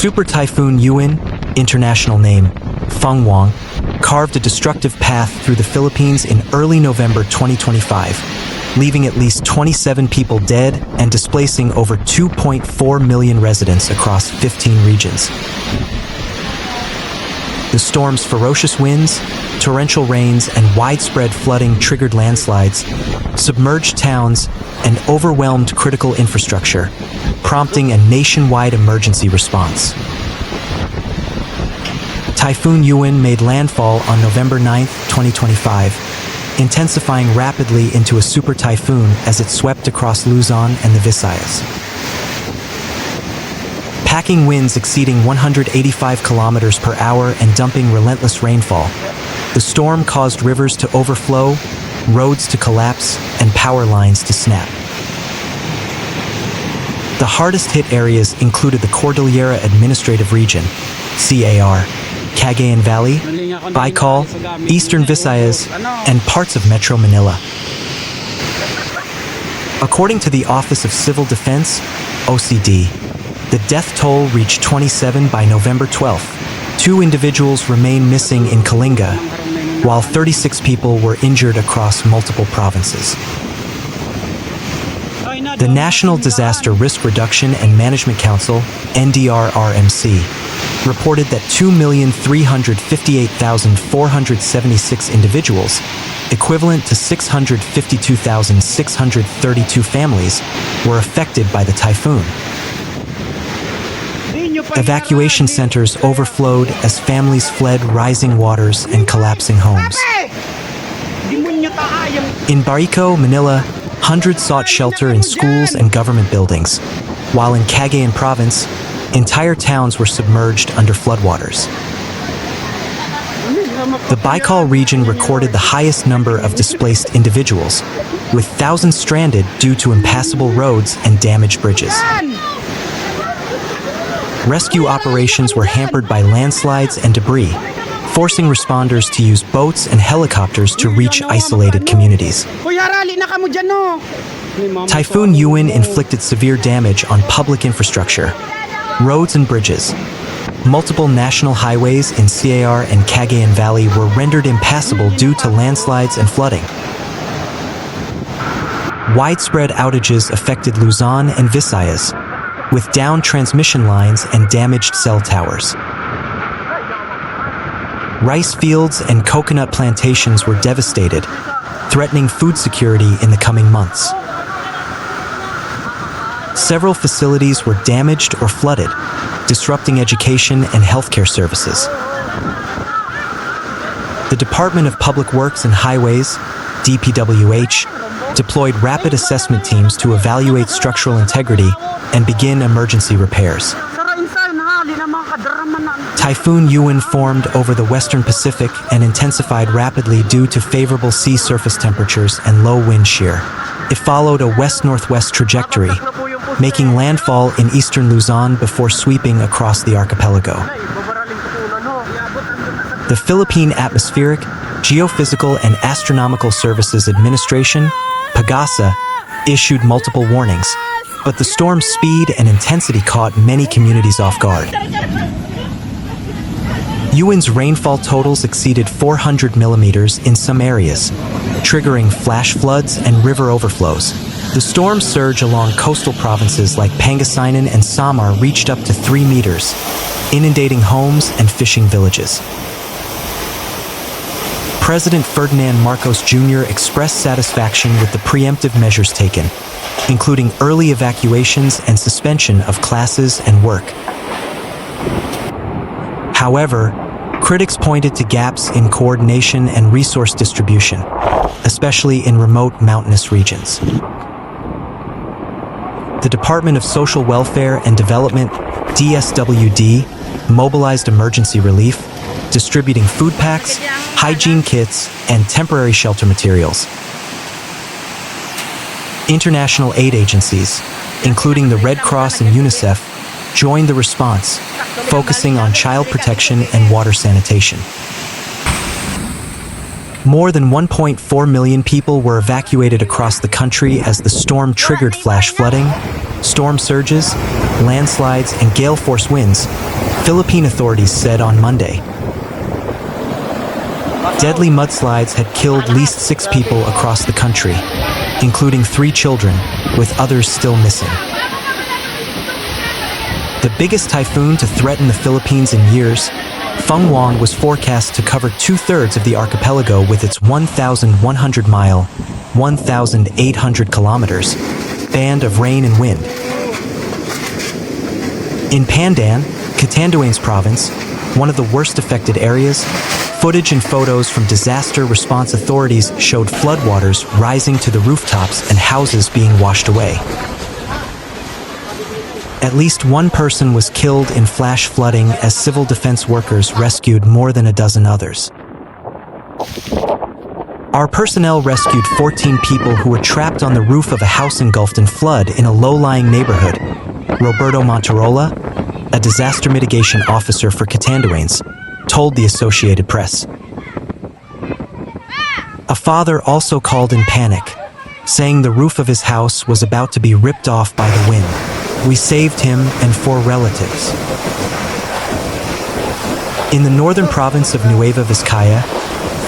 Super Typhoon Yuan, international name Fung-Wong, carved a destructive path through the Philippines in early November 2025, leaving at least 27 people dead and displacing over 2.4 million residents across 15 regions. The storm's ferocious winds, torrential rains, and widespread flooding triggered landslides, submerged towns, and overwhelmed critical infrastructure, prompting a nationwide emergency response. Typhoon Yuan made landfall on November 9, 2025, intensifying rapidly into a super typhoon as it swept across Luzon and the Visayas. Packing winds exceeding 185 kilometers per hour and dumping relentless rainfall, the storm caused rivers to overflow, roads to collapse, and power lines to snap. The hardest hit areas included the Cordillera Administrative Region, CAR, Cagayan Valley, Bicol, Eastern Visayas, and parts of Metro Manila. According to the Office of Civil Defense, OCD, the death toll reached 27 by November 12. 2 individuals remain missing in Kalinga, while 36 people were injured across multiple provinces. The National Disaster Risk Reduction and Management Council, NDRRMC, reported that 2,358,476 individuals, equivalent to 652,632 families, were affected by the typhoon. Evacuation centers overflowed as families fled rising waters and collapsing homes. In Barlig, Manila, hundreds sought shelter in schools and government buildings, while in Cagayan Province, entire towns were submerged under floodwaters. The Bicol region recorded the highest number of displaced individuals, with thousands stranded due to impassable roads and damaged bridges. Rescue operations were hampered by landslides and debris, forcing responders to use boats and helicopters to reach isolated communities. Typhoon Yuan inflicted severe damage on public infrastructure, roads and bridges. Multiple national highways in CAR and Cagayan Valley were rendered impassable due to landslides and flooding. Widespread outages affected Luzon and Visayas, with downed transmission lines and damaged cell towers. Rice fields and coconut plantations were devastated, threatening food security in the coming months. Several facilities were damaged or flooded, disrupting education and healthcare services. The Department of Public Works and Highways, DPWH, deployed rapid assessment teams to evaluate structural integrity and begin emergency repairs. Typhoon Yuan formed over the western Pacific and intensified rapidly due to favorable sea surface temperatures and low wind shear. It followed a west-northwest trajectory, making landfall in eastern Luzon before sweeping across the archipelago. The Philippine Atmospheric, Geophysical and Astronomical Services Administration, PAGASA, issued multiple warnings, but the storm's speed and intensity caught many communities off guard. Yuan's rainfall totals exceeded 400 millimeters in some areas, triggering flash floods and river overflows. The storm's surge along coastal provinces like Pangasinan and Samar reached up to 3 meters, inundating homes and fishing villages. President Ferdinand Marcos Jr. expressed satisfaction with the preemptive measures taken, including early evacuations and suspension of classes and work. However, critics pointed to gaps in coordination and resource distribution, especially in remote mountainous regions. The Department of Social Welfare and Development, DSWD, mobilized emergency relief, distributing food packs, hygiene kits, and temporary shelter materials. International aid agencies, including the Red Cross and UNICEF, joined the response, focusing on child protection and water sanitation. More than 1.4 million people were evacuated across the country as the storm triggered flash flooding, storm surges, landslides, and gale force winds, Philippine authorities said on Monday. Deadly mudslides had killed at least 6 people across the country, including 3 children, with others still missing. The biggest typhoon to threaten the Philippines in years, Fung-Wong was forecast to cover 2/3 of the archipelago with its 1,100-mile, 1,800 kilometers, band of rain and wind. In Pandan, Catanduanes province, one of the worst affected areas, footage and photos from disaster response authorities showed floodwaters rising to the rooftops and houses being washed away. At least 1 person was killed in flash flooding as civil defense workers rescued more than a dozen others. Our personnel rescued 14 people who were trapped on the roof of a house engulfed in flood in a low-lying neighborhood, Roberto Monterola, a disaster mitigation officer for Catanduanes, told the Associated Press. A father also called in panic, saying the roof of his house was about to be ripped off by the wind. We saved him and 4 relatives. In the northern province of Nueva Vizcaya,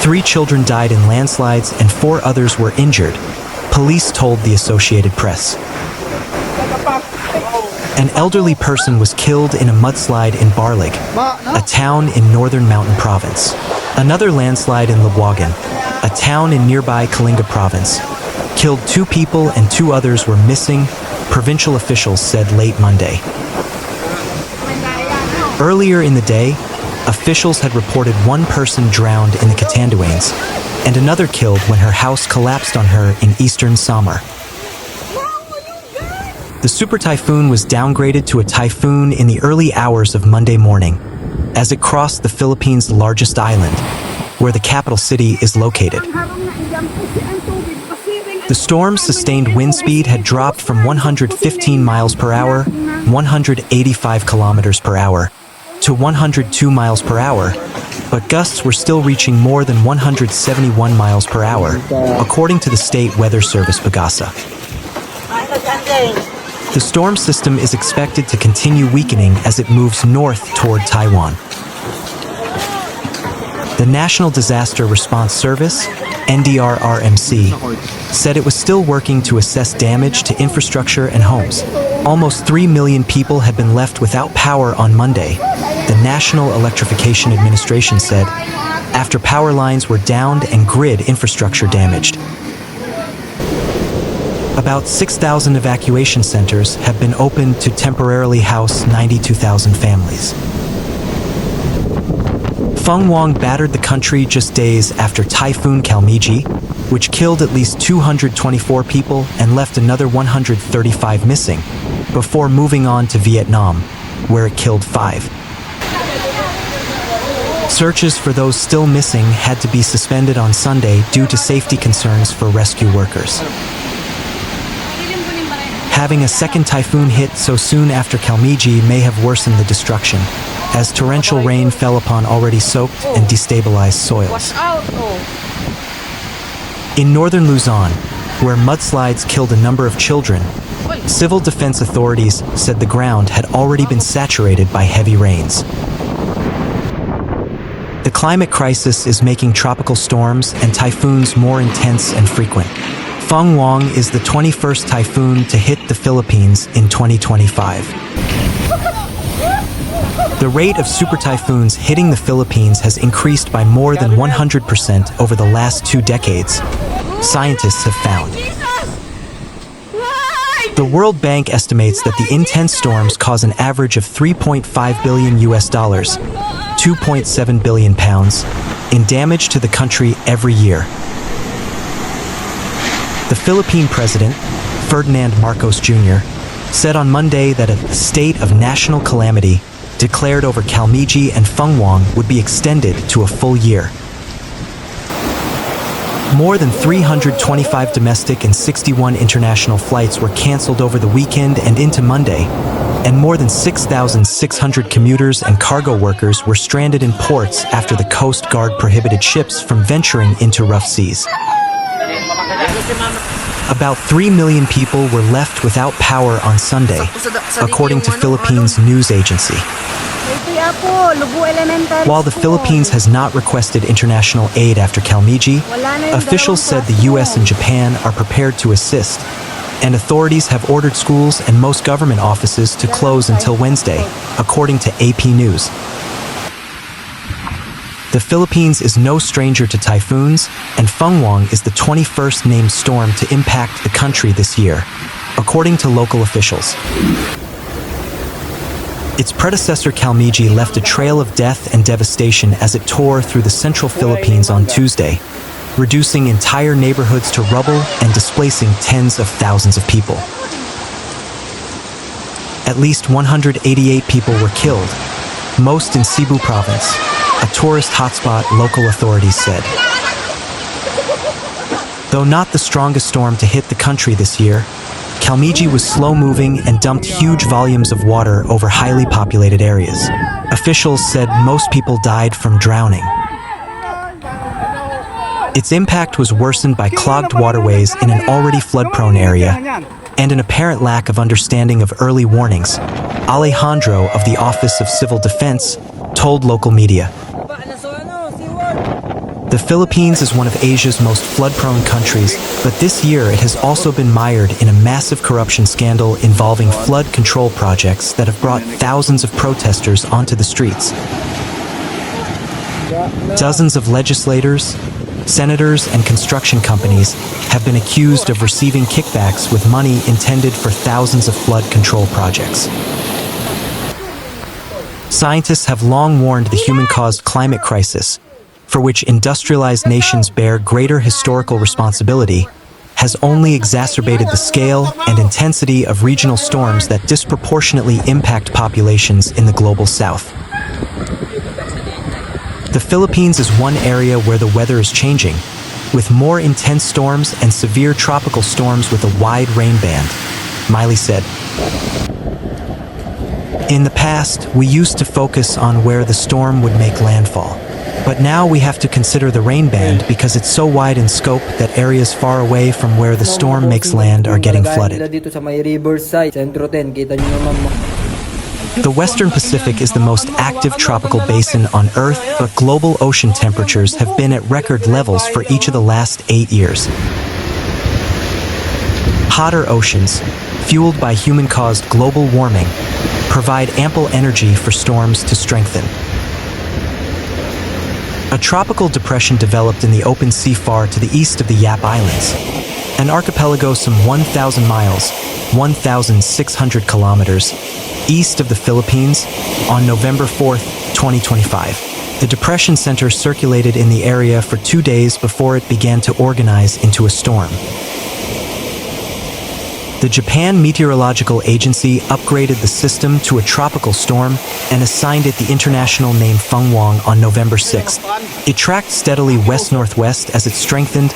3 children died in landslides and 4 others were injured, police told the Associated Press. An elderly person was killed in a mudslide in Barlig, a town in northern mountain province. Another landslide in Lubuagan, a town in nearby Kalinga province, killed 2 people and 2 others were missing, provincial officials said late Monday. Earlier in the day, officials had reported 1 person drowned in the Catanduanes and another killed when her house collapsed on her in eastern Samar. The Super Typhoon was downgraded to a typhoon in the early hours of Monday morning as it crossed the Philippines' largest island, where the capital city is located. The storm's sustained wind speed had dropped from 115 miles per hour, 185 kilometers per hour, to 102 miles per hour, but gusts were still reaching more than 171 miles per hour, according to the State Weather Service Pagasa. The storm system is expected to continue weakening as it moves north toward Taiwan. The National Disaster Response Service, NDRRMC, said it was still working to assess damage to infrastructure and homes. Almost 3 million people had been left without power on Monday, the National Electrification Administration said, after power lines were downed and grid infrastructure damaged. About 6,000 evacuation centers have been opened to temporarily house 92,000 families. Fung-Wong battered the country just days after Typhoon Kalmiji, which killed at least 224 people and left another 135 missing, before moving on to Vietnam, where it killed 5. Searches for those still missing had to be suspended on Sunday due to safety concerns for rescue workers. Having a second typhoon hit so soon after Kalmiji may have worsened the destruction, as torrential rain fell upon already soaked and destabilized soils. In northern Luzon, where mudslides killed a number of children, civil defense authorities said the ground had already been saturated by heavy rains. The climate crisis is making tropical storms and typhoons more intense and frequent. Fung-Wong is the 21st typhoon to hit the Philippines in 2025. The rate of super typhoons hitting the Philippines has increased by more than 100% over the last 2 decades, scientists have found. The World Bank estimates that the intense storms cause an average of $3.5 billion, £2.7 billion in damage to the country every year. The Philippine President, Ferdinand Marcos Jr., said on Monday that a state of national calamity declared over Kalmiji and Fung-Wong would be extended to a full year. More than 325 domestic and 61 international flights were canceled over the weekend and into Monday, and more than 6,600 commuters and cargo workers were stranded in ports after the Coast Guard prohibited ships from venturing into rough seas. About 3 million people were left without power on Sunday, according to Philippines news agency. While the Philippines has not requested international aid after Kalmiji, officials said the US and Japan are prepared to assist, and authorities have ordered schools and most government offices to close until Wednesday, according to AP News. The Philippines is no stranger to typhoons, and Fung-Wong is the 21st named storm to impact the country this year, according to local officials. Its predecessor Kalmiji left a trail of death and devastation as it tore through the central Philippines on Tuesday, reducing entire neighborhoods to rubble and displacing tens of thousands of people. At least 188 people were killed, most in Cebu province, a tourist hotspot, local authorities said. Though not the strongest storm to hit the country this year, Kalmiji was slow-moving and dumped huge volumes of water over highly populated areas. Officials said most people died from drowning. Its impact was worsened by clogged waterways in an already flood-prone area and an apparent lack of understanding of early warnings, Alejandro of the Office of Civil Defense told local media. The Philippines is one of Asia's most flood-prone countries, but this year it has also been mired in a massive corruption scandal involving flood control projects that have brought thousands of protesters onto the streets. Dozens of legislators, senators, and construction companies have been accused of receiving kickbacks with money intended for thousands of flood control projects. Scientists have long warned the human-caused climate crisis, for which industrialized nations bear greater historical responsibility, has only exacerbated the scale and intensity of regional storms that disproportionately impact populations in the global south. The Philippines is one area where the weather is changing, with more intense storms and severe tropical storms with a wide rain band, Miley said. In the past, we used to focus on where the storm would make landfall. But now we have to consider the rain band because it's so wide in scope that areas far away from where the storm makes land are getting flooded. The Western Pacific is the most active tropical basin on Earth, but global ocean temperatures have been at record levels for each of the last 8 years. Hotter oceans, fueled by human-caused global warming, provide ample energy for storms to strengthen. A tropical depression developed in the open sea far to the east of the Yap Islands, an archipelago some 1,000 miles, 1,600 kilometers, east of the Philippines, on November 4, 2025. The depression center circulated in the area for 2 days before it began to organize into a storm. The Japan Meteorological Agency upgraded the system to a tropical storm and assigned it the international name Fung-Wong on November 6th. It tracked steadily west-northwest as it strengthened,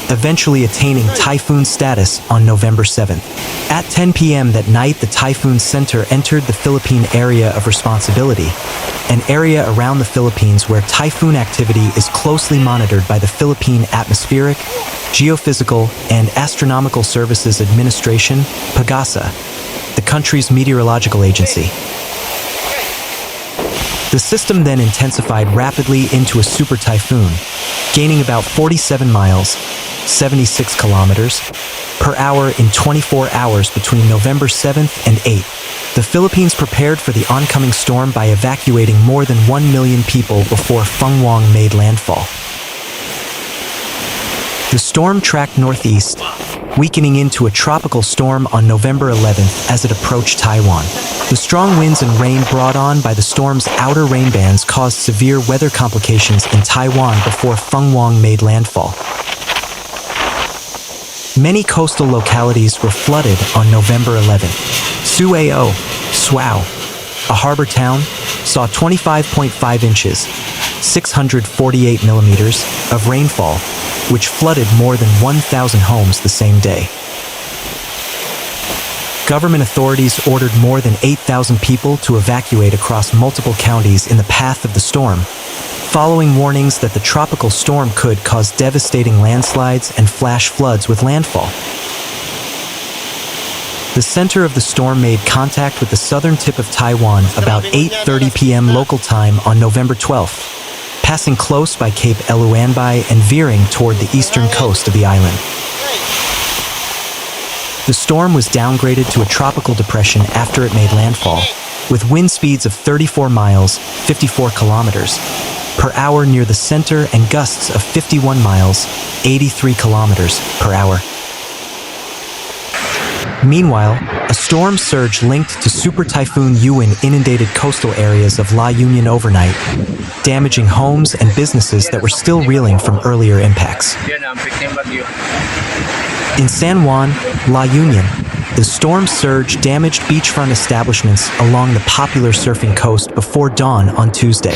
eventually attaining typhoon status on November 7th. At 10 p.m. that night, the typhoon center entered the Philippine Area of Responsibility, an area around the Philippines where typhoon activity is closely monitored by the Philippine Atmospheric, Geophysical, and Astronomical Services Administration, PAGASA, the country's meteorological agency. The system then intensified rapidly into a super typhoon, gaining about 47 miles, 76 kilometers, per hour in 24 hours between November 7th and 8th. The Philippines prepared for the oncoming storm by evacuating more than 1 million people before Fung-Wong made landfall. The storm tracked northeast, weakening into a tropical storm on November 11th as it approached Taiwan. The strong winds and rain brought on by the storm's outer rain bands caused severe weather complications in Taiwan before Fung-Wong made landfall. Many coastal localities were flooded on November 11th. Suao, a harbor town, saw 25.5 inches, 648 millimeters, of rainfall, which flooded more than 1,000 homes the same day. Government authorities ordered more than 8,000 people to evacuate across multiple counties in the path of the storm, following warnings that the tropical storm could cause devastating landslides and flash floods with landfall. The center of the storm made contact with the southern tip of Taiwan about 8:30 p.m. local time on November 12th, passing close by Cape Eluanbay and veering toward the eastern coast of the island. The storm was downgraded to a tropical depression after it made landfall, with wind speeds of 34 miles, 54 kilometers, per hour near the center and gusts of 51 miles, 83 kilometers per hour. Meanwhile, a storm surge linked to Super Typhoon Yuan inundated coastal areas of La Union overnight, damaging homes and businesses that were still reeling from earlier impacts. In San Juan, La Union, the storm surge damaged beachfront establishments along the popular surfing coast before dawn on Tuesday.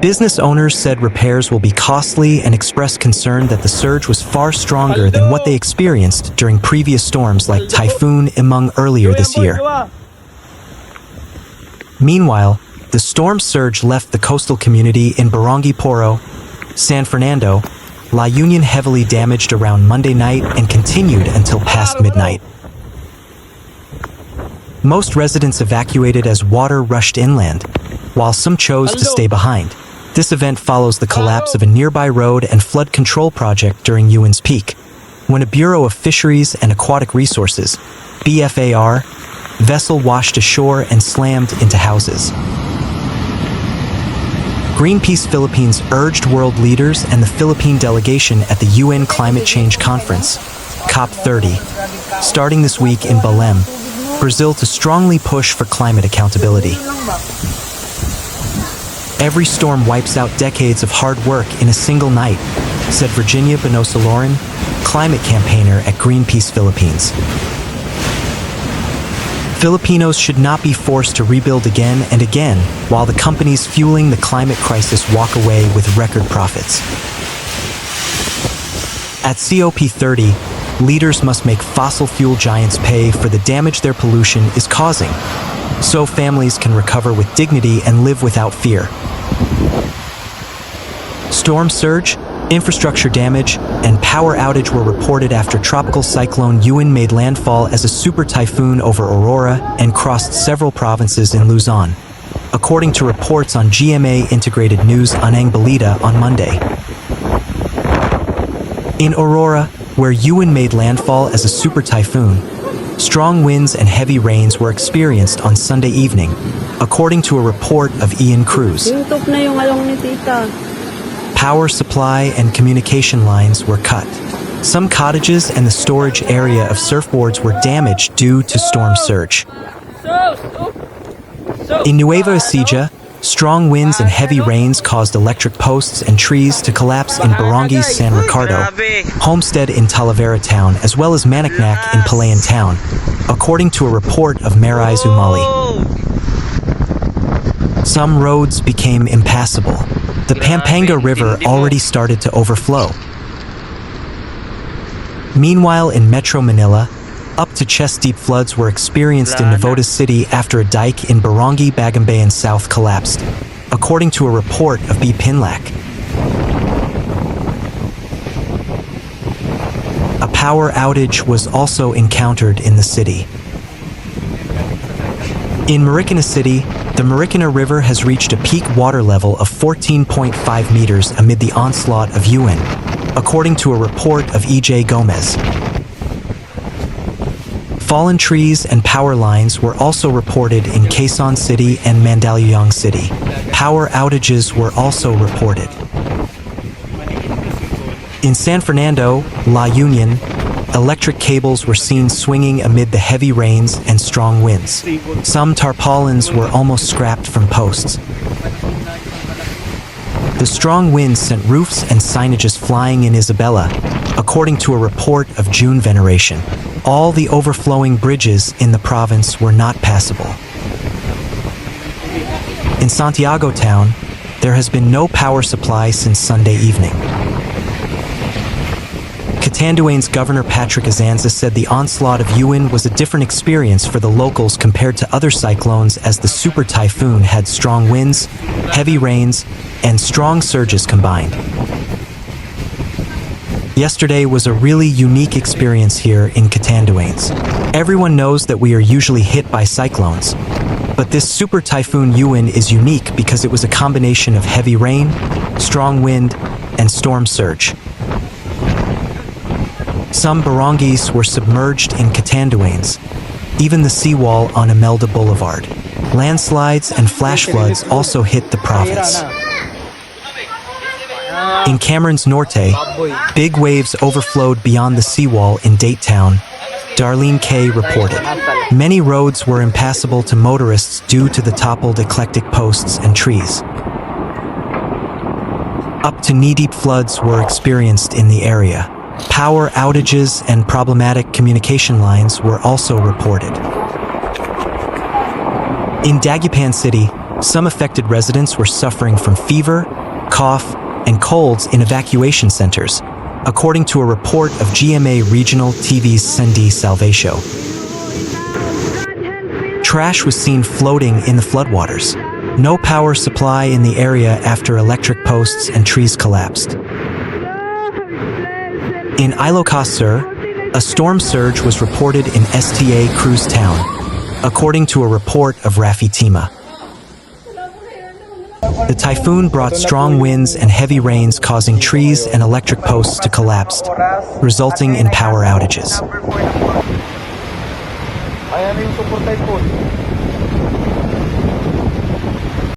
Business owners said repairs will be costly and expressed concern that the surge was far stronger than what they experienced during previous storms like Typhoon Uwan earlier this year. Meanwhile, the storm surge left the coastal community in Barangay Poro, San Fernando, La Union heavily damaged around Monday night and continued until past midnight. Most residents evacuated as water rushed inland, while some chose to stay behind. This event follows the collapse of a nearby road and flood control project during Yuan's peak, when a Bureau of Fisheries and Aquatic Resources, BFAR, vessel washed ashore and slammed into houses. Greenpeace Philippines urged world leaders and the Philippine delegation at the UN Climate Change Conference, COP30, starting this week in Belém, Brazil, to strongly push for climate accountability. Every storm wipes out decades of hard work in a single night, said Virginia Bonosaloran, climate campaigner at Greenpeace Philippines. Filipinos should not be forced to rebuild again and again while the companies fueling the climate crisis walk away with record profits. At COP30, leaders must make fossil fuel giants pay for the damage their pollution is causing, so families can recover with dignity and live without fear. Storm surge, infrastructure damage, and power outage were reported after Tropical Cyclone Yuan made landfall as a super typhoon over Aurora and crossed several provinces in Luzon, according to reports on GMA Integrated News Anang Balita on Monday. In Aurora, where Yuan made landfall as a super typhoon, strong winds and heavy rains were experienced on Sunday evening, according to a report of Ian Cruz. Power supply and communication lines were cut. Some cottages and the storage area of surfboards were damaged due to storm surge. In Nueva Vizcaya, strong winds and heavy rains caused electric posts and trees to collapse in Barangay San Ricardo, Homestead in Talavera Town, as well as Maniknak in Palayan Town, according to a report of Marais Umali. Some roads became impassable. The Pampanga River already started to overflow. Meanwhile, in Metro Manila, up to chest-deep floods were experienced in Navotas City after a dike in Barangay Bagumbayan South collapsed, according to a report of B. Pinlac. A power outage was also encountered in the city. In Marikina City, the Marikina River has reached a peak water level of 14.5 meters amid the onslaught of Yuan, according to a report of E.J. Gomez. Fallen trees and power lines were also reported in Quezon City and Mandaluyong City. Power outages were also reported. In San Fernando, La Union, electric cables were seen swinging amid the heavy rains and strong winds. Some tarpaulins were almost scrapped from posts. The strong winds sent roofs and signages flying in Isabela, according to a report of June Veneration. All the overflowing bridges in the province were not passable. In Santiago town, there has been no power supply since Sunday evening. Catanduanes Governor Patrick Azanza said the onslaught of Yuan was a different experience for the locals compared to other cyclones, as the Super Typhoon had strong winds, heavy rains, and strong surges combined. Yesterday was a really unique experience here in Catanduanes. Everyone knows that we are usually hit by cyclones, but this Super Typhoon Yuan is unique because it was a combination of heavy rain, strong wind, and storm surge. Some barangays were submerged in Catanduanes, even the seawall on Imelda Boulevard. Landslides and flash floods also hit the province. In Camarines Norte, big waves overflowed beyond the seawall in Datetown, Darlene K. reported. Many roads were impassable to motorists due to the toppled eclectic posts and trees. Up to knee-deep floods were experienced in the area. Power outages and problematic communication lines were also reported. In Dagupan City, some affected residents were suffering from fever, cough, and colds in evacuation centers, according to a report of GMA Regional TV's Cindy Salvatio. Trash was seen floating in the floodwaters. No power supply in the area after electric posts and trees collapsed. In Ilocos Sur, a storm surge was reported in STA Cruz Town, according to a report of Rafi Tima. The typhoon brought strong winds and heavy rains, causing trees and electric posts to collapse, resulting in power outages. Ayan yung Super Typhoon.